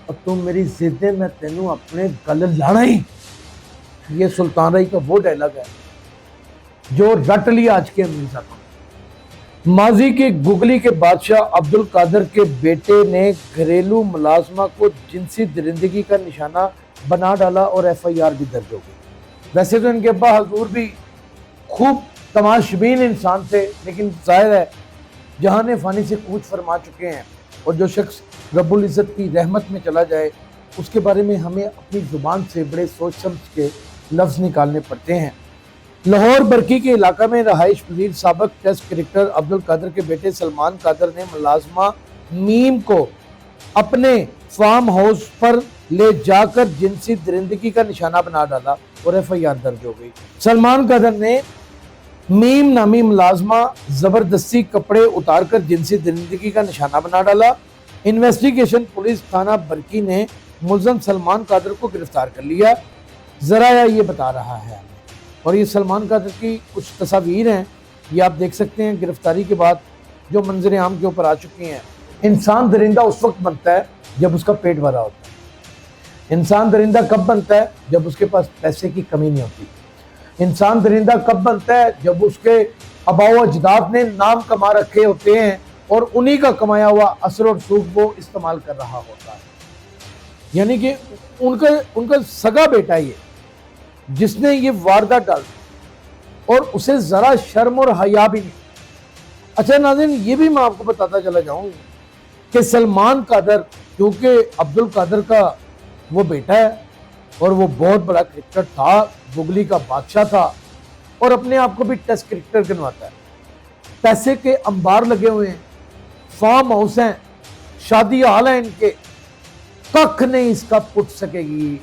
اور تم میری ضد میں تینوں اپنے گل لانا ہی. یہ سلطان رائی کا وہ ڈائلاگ ہے جو رٹ لیا آج کے امیر صاحب. ماضی کے گگلی کے بادشاہ عبد القادر کے بیٹے نے گھریلو ملازمہ کو جنسی درندگی کا نشانہ بنا ڈالا اور ایف آئی آر بھی درج ہو گئی. ویسے تو ان کے ابا حضور بھی خوب تماشبین انسان تھے، لیکن ظاہر ہے جہان فانی سے کوچ فرما چکے ہیں، اور جو شخص رب العزت کی رحمت میں چلا جائے اس کے بارے میں ہمیں اپنی زبان سے بڑے سوچ سمجھ کے لفظ نکالنے پڑتے ہیں. لاہور برکی کے علاقہ میں رہائش پذیر سابق ٹیسٹ کرکٹر عبد القادر کے بیٹے سلمان قادر نے ملازمہ میم کو اپنے فارم ہاؤس پر لے جا کر جنسی درندگی کا نشانہ بنا ڈالا اور ایف آئی آر درج ہو گئی. سلمان قادر نے میم نامی ملازمہ زبردستی کپڑے اتار کر جنسی درندگی کا نشانہ بنا ڈالا. انویسٹیگیشن پولیس تھانہ برکی نے ملزم سلمان قادر کو گرفتار کر لیا. ذرائع یہ بتا رہا ہے، اور یہ سلمان قادر کی کچھ تصاویر ہیں، یہ آپ دیکھ سکتے ہیں گرفتاری کے بعد جو منظر عام کے اوپر آ چکی ہیں. انسان درندہ اس وقت بنتا ہے جب اس کا پیٹ بھرا ہوتا ہے. انسان درندہ کب بنتا ہے؟ جب اس کے پاس پیسے کی کمی نہیں ہوتی. انسان درندہ کب بنتا ہے؟ جب اس کے آباء و اجداد نے نام کما رکھے ہوتے ہیں اور انہی کا کمایا ہوا اثر اور سوکھ وہ استعمال کر رہا ہوتا ہے. یعنی کہ ان کا سگا بیٹا یہ جس نے یہ واردات ڈال اور اسے ذرا شرم اور حیا بھی نہیں. اچھا ناظرین، یہ بھی میں آپ کو بتاتا چلا جاؤں کہ سلمان قادر کیونکہ عبد القادر کا وہ بیٹا ہے اور وہ بہت بڑا کرکٹر تھا، گگلی کا بادشاہ تھا، اور اپنے آپ کو بھی ٹیسٹ کرکٹر گنواتا ہے. پیسے کے انبار لگے ہوئے ہیں، فارم ہاؤس ہیں، شادی حال ہیں، ان کے ککھ نہیں اس کا پٹ سکے گی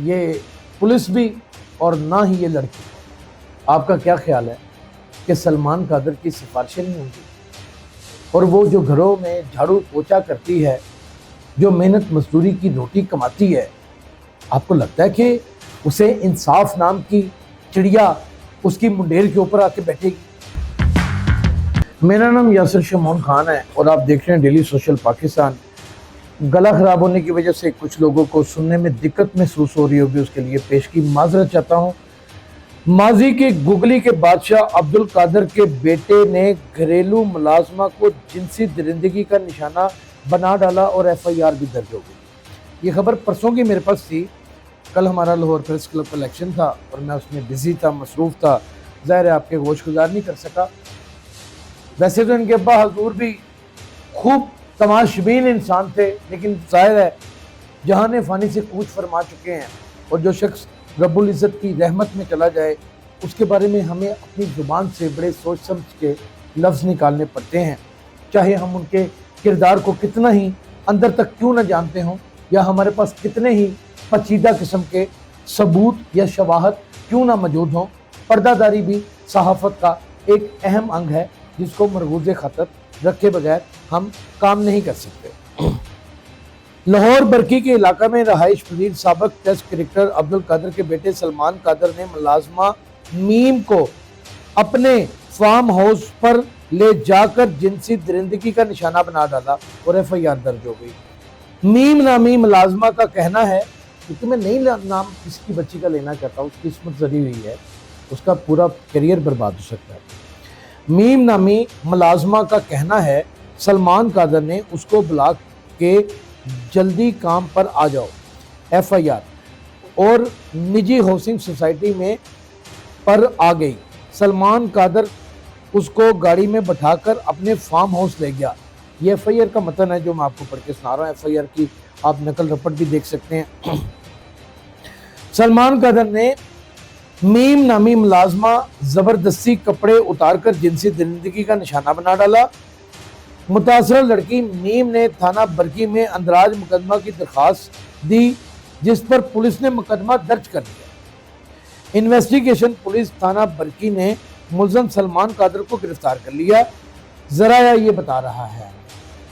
یہ پولیس بھی اور نہ ہی یہ لڑکی. آپ کا کیا خیال ہے کہ سلمان قادر کی سفارشیں نہیں ہوں گی؟ اور وہ جو گھروں میں جھاڑو پوچھا کرتی ہے، جو محنت مزدوری کی روٹی کماتی ہے، آپ کو لگتا ہے کہ اسے انصاف نام کی چڑیا اس کی منڈیر کے اوپر آ کے بیٹھے گی؟ میرا نام یاسر شمعون خان ہے اور آپ دیکھ رہے ہیں ڈیلی سوشل پاکستان. گلا خراب ہونے کی وجہ سے کچھ لوگوں کو سننے میں دقت محسوس ہو رہی ہوگی، اس کے لیے پیش کی معذرت چاہتا ہوں. ماضی کے گگلی کے بادشاہ عبد القادر کے بیٹے نے گھریلو ملازمہ کو جنسی درندگی کا نشانہ بنا ڈالا اور ایف آئی آر بھی درج ہو گئی. یہ خبر پرسوں کی میرے پاس تھی. کل ہمارا لاہور پریس کلب کا الیکشن تھا اور میں اس میں بزی تھا، مصروف تھا، ظاہر ہے آپ کے گوش گزار نہیں کر سکا. ویسے تو ان کے ابا حضور بھی خوب تماشبین انسان تھے، لیکن ظاہر ہے جہان فانی سے کوچ فرما چکے ہیں، اور جو شخص رب العزت کی رحمت میں چلا جائے اس کے بارے میں ہمیں اپنی زبان سے بڑے سوچ سمجھ کے لفظ نکالنے پڑتے ہیں، چاہے ہم ان کے کردار کو کتنا ہی اندر تک کیوں نہ جانتے ہوں، یا ہمارے پاس کتنے ہی پیچیدہ قسم کے ثبوت یا شواہد کیوں نہ موجود ہوں. پردہ داری بھی صحافت کا ایک اہم انگ ہے جس کو مرغوز خطر رکھے بغیر ہم کام نہیں کر سکتے. لاہور برکی کے علاقہ میں رہائش پذیر سابق ٹیسٹ کرکٹر عبد القادر کے بیٹے سلمان قادر نے ملازمہ میم کو اپنے فارم ہاؤس پر لے جا کر جنسی درندگی کا نشانہ بنا ڈالا اور ایف آئی آر درج ہو گئی. میم نامی ملازمہ کا کہنا ہے، کیونکہ میں نہیں نام کسی کی بچی کا لینا چاہتا ہوں، اس کی قسمت زری ہوئی ہے، اس کا پورا کیریئر برباد ہو سکتا ہے. میم نامی ملازمہ کا کہنا ہے سلمان قادر نے اس کو بلا کے جلدی کام پر آ جاؤ، ایف آئی آر، اور نجی ہاؤسنگ سوسائٹی میں پر آ گئی. سلمان قادر اس کو گاڑی میں بٹھا کر اپنے فارم ہاؤس لے گیا. یہ ایف آئی آر کا متن ہے جو میں آپ کو پڑھ کے سنا رہا ہوں. ایف آئی آر کی آپ نقل رپٹ بھی دیکھ سکتے ہیں. سلمان قادر نے میم نامی ملازمہ زبردستی کپڑے اتار کر جنسی درندگی کا نشانہ بنا ڈالا. متاثرہ لڑکی میم نے تھانہ برکی میں اندراج مقدمہ کی درخواست دی، جس پر پولیس نے مقدمہ درج کر دیا. انویسٹیگیشن پولیس تھانہ برکی نے ملزم سلمان قادر کو گرفتار کر لیا. ذرائع یہ بتا رہا ہے،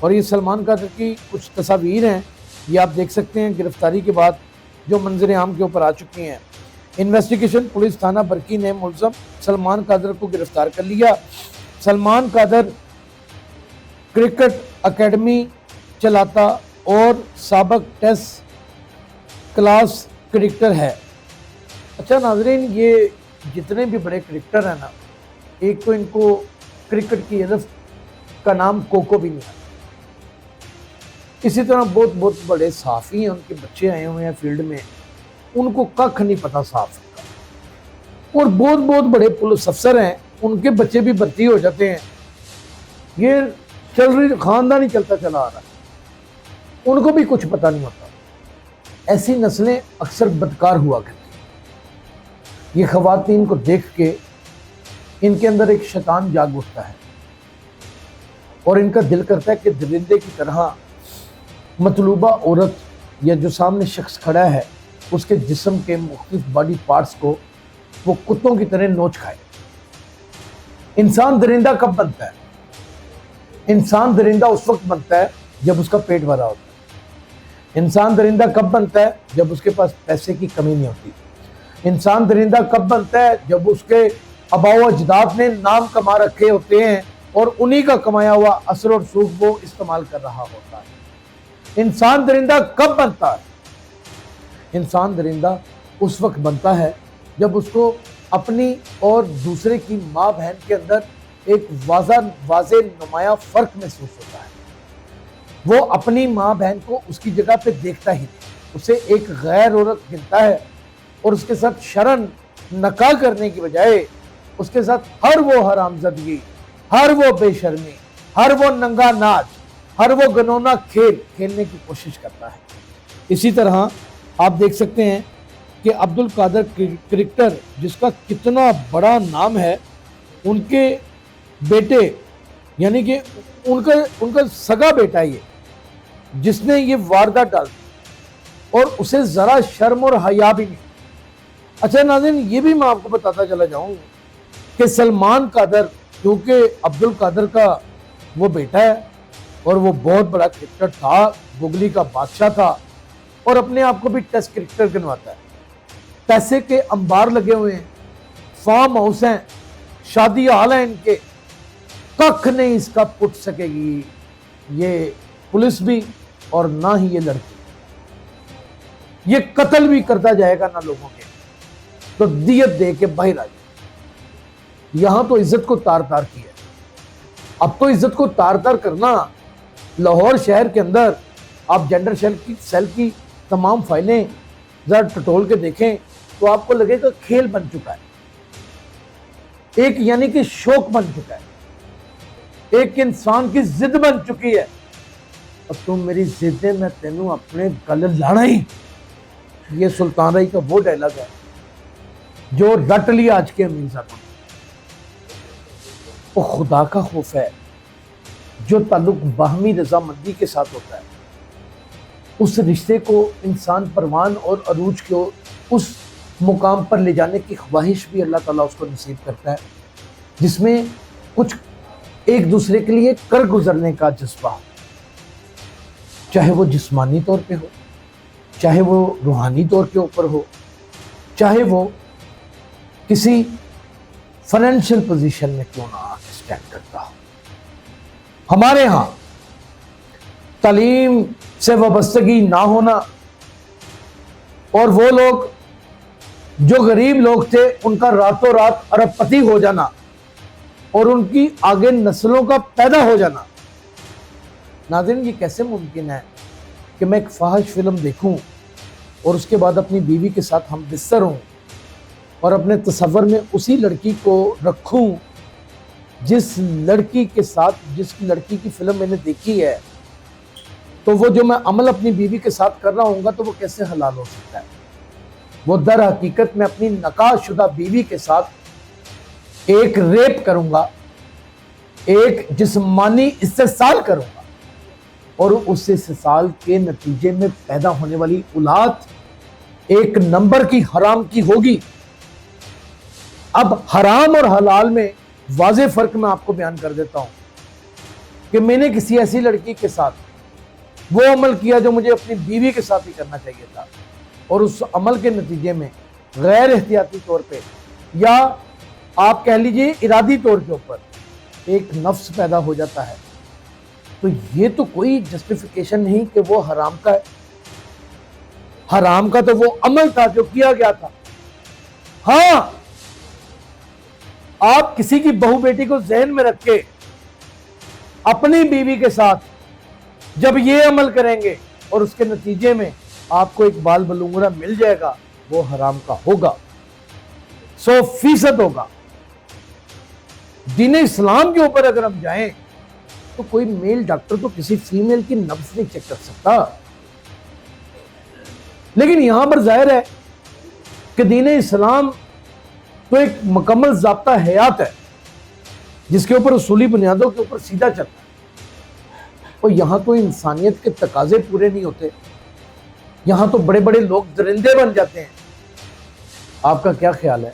اور یہ سلمان قادر کی کچھ تصاویر ہیں، یہ آپ دیکھ سکتے ہیں گرفتاری کے بعد جو منظر عام کے اوپر آ چکی ہیں. انویسٹیگیشن پولیس تھانہ برکی نے ملزم سلمان قادر کو گرفتار کر لیا. سلمان قادر کرکٹ اکیڈمی چلاتا اور سابق ٹیسٹ کلاس کرکٹر ہے۔ اچھا ناظرین، یہ جتنے بھی بڑے کرکٹر ہیں نا، ایک تو ان کو کرکٹ کی حرف کا نام کوکو بھی نہیں آتا۔ اسی طرح بہت بڑے صحافی ہیں، ان کے بچے آئے ہوئے ہیں فیلڈ میں، ان کو ککھ نہیں پتا صحافت کا۔ اور بہت بڑے پولیس افسر ہیں، ان کے بچے بھی بھرتی ہو جاتے ہیں۔ یہ چل رہی خاندان ہی چلتا چلا آ رہا ہے، ان کو بھی کچھ پتا نہیں ہوتا۔ ایسی نسلیں اکثر بدکار ہوا کرتی ہیں۔ یہ خواتین کو دیکھ کے ان کے اندر ایک شیطان جاگ اٹھتا ہے اور ان کا دل کرتا ہے کہ درندے کی طرح مطلوبہ عورت یا جو سامنے شخص کھڑا ہے اس کے جسم کے مختلف باڈی پارٹس کو وہ کتوں کی طرح نوچ کھائے۔ انسان درندہ کب بنتا ہے؟ انسان درندہ اس وقت بنتا ہے جب اس کا پیٹ بھرا ہوتا ہے۔ انسان درندہ کب بنتا ہے؟ جب اس کے پاس پیسے کی کمی نہیں ہوتی۔ انسان درندہ کب بنتا ہے؟ جب اس کے آباء و اجداد نے نام کما رکھے ہوتے ہیں اور انہی کا کمایا ہوا اثر اور سوکھ وہ استعمال کر رہا ہوتا ہے۔ انسان درندہ کب بنتا ہے؟ انسان درندہ اس وقت بنتا ہے جب اس کو اپنی اور دوسرے کی ماں بہن کے اندر ایک واضح نمایاں فرق محسوس ہوتا ہے۔ وہ اپنی ماں بہن کو اس کی جگہ پہ دیکھتا ہی نہیں، اسے ایک غیر عورت گنتا ہے اور اس کے ساتھ شرن نکاح کرنے کی بجائے اس کے ساتھ ہر وہ حرامزدگی، ہر وہ بے شرمی، ہر وہ ننگا ناچ، ہر وہ گنونا کھیل کھیلنے کی کوشش کرتا ہے۔ اسی طرح آپ دیکھ سکتے ہیں کہ عبد القادر کرکٹر، جس کا کتنا بڑا نام ہے، ان کے بیٹے یعنی کہ ان کا سگا بیٹا یہ، جس نے یہ واردات ڈال دی اور اسے ذرا شرم اور حیا بھی نہیں۔ اچھا ناظرین، یہ بھی میں آپ کو بتاتا چلا جاؤں کہ سلمان قادر، کیونکہ عبد القادر کا وہ بیٹا ہے اور وہ بہت بڑا کرکٹر تھا، گگلی کا بادشاہ تھا اور اپنے آپ کو بھی ٹیسٹ کرکٹر گنواتا ہے۔ پیسے کے انبار لگے ہوئے ہیں، فارم ہاؤس ہیں، شادی حال ہیں ان کے، ککھ نہیں اس کا پٹ سکے گی یہ پولیس بھی اور نہ ہی یہ لڑکی۔ یہ قتل بھی کرتا جائے گا نہ لوگوں کے، تو دیت دے کے باہر آ جائے۔ یہاں تو عزت کو تار تار کیا ہے۔ اب تو عزت کو تار تار کرنا، لاہور شہر کے اندر آپ جینڈر سیل کی تمام فائلیں ذرا ٹٹول کے دیکھیں تو آپ کو لگے گا کھیل بن چکا ہے، ایک یعنی کہ شوق بن چکا ہے، ایک انسان کی ضد بن چکی ہے۔ اب تم میری ضد میں تینوں اپنے گل لانا ہی، یہ سلطان رائی کا وہ ڈائلاگ ہے جو رٹ لیا آج کے امین صاحب۔ وہ خدا کا خوف ہے جو تعلق باہمی رضامندی کے ساتھ ہوتا ہے، اس رشتے کو انسان پروان اور عروج کو اس مقام پر لے جانے کی خواہش بھی اللہ تعالیٰ اس کو نصیب کرتا ہے، جس میں کچھ ایک دوسرے کے لیے کر گزرنے کا جذبہ ہو، چاہے وہ جسمانی طور پہ ہو، چاہے وہ روحانی طور کے اوپر ہو، چاہے وہ کسی فائنینشیل پوزیشن میں کیوں نہ آ کے اسٹینڈ کرتا ہو۔ ہمارے ہاں تعلیم سے وابستگی نہ ہونا اور وہ لوگ جو غریب لوگ تھے ان کا راتوں رات ارب پتی ہو جانا اور ان کی آگے نسلوں کا پیدا ہو جانا۔ ناظرین، یہ کیسے ممکن ہے کہ میں ایک فاحش فلم دیکھوں اور اس کے بعد اپنی بیوی کے ساتھ ہم بستر ہوں اور اپنے تصور میں اسی لڑکی کو رکھوں جس لڑکی کی فلم میں نے دیکھی ہے، تو وہ جو میں عمل اپنی بیوی کے ساتھ کر رہا ہوں گا تو وہ کیسے حلال ہو سکتا ہے؟ وہ در حقیقت میں اپنی نکاح شدہ بیوی کے ساتھ ایک ریپ کروں گا، ایک جسمانی استحصال کروں گا، اور اس استحصال کے نتیجے میں پیدا ہونے والی اولاد ایک نمبر کی حرام کی ہوگی۔ اب حرام اور حلال میں واضح فرق میں آپ کو بیان کر دیتا ہوں کہ میں نے کسی ایسی لڑکی کے ساتھ وہ عمل کیا جو مجھے اپنی بیوی کے ساتھ ہی کرنا چاہیے تھا، اور اس عمل کے نتیجے میں غیر احتیاطی طور پہ یا آپ کہہ لیجئے ارادی طور کے اوپر ایک نفس پیدا ہو جاتا ہے، تو یہ تو کوئی جسٹیفیکیشن نہیں کہ وہ حرام کا ہے. حرام کا تو وہ عمل تھا جو کیا گیا تھا. ہاں آپ کسی کی بہو بیٹی کو ذہن میں رکھ کے اپنی بیوی کے ساتھ جب یہ عمل کریں گے اور اس کے نتیجے میں آپ کو ایک بال بلونگڑا مل جائے گا, وہ حرام کا ہوگا, 100% ہوگا. دین اسلام کے اوپر اگر ہم جائیں تو کوئی میل ڈاکٹر تو کسی فیمیل کی نبض نہیں چیک کر سکتا. لیکن یہاں پر ظاہر ہے کہ دین اسلام تو ایک مکمل ضابطہ حیات ہے جس کے اوپر اصولی بنیادوں کے اوپر سیدھا چلتا ہے, اور یہاں تو انسانیت کے تقاضے پورے نہیں ہوتے. یہاں تو بڑے بڑے لوگ درندے بن جاتے ہیں. آپ کا کیا خیال ہے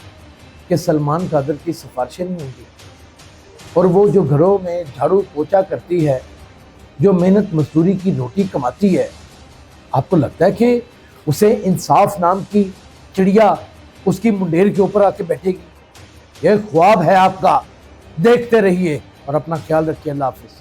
کہ سلمان قادر کی سفارشیں نہیں ہوں گی, اور وہ جو گھروں میں جھاڑو پوچھا کرتی ہے, جو محنت مزدوری کی روٹی کماتی ہے, آپ کو لگتا ہے کہ اسے انصاف نام کی چڑیا اس کی منڈیر کے اوپر آ کے بیٹھے گی؟ یہ خواب ہے آپ کا. دیکھتے رہیے اور اپنا خیال رکھیے. اللہ حافظ.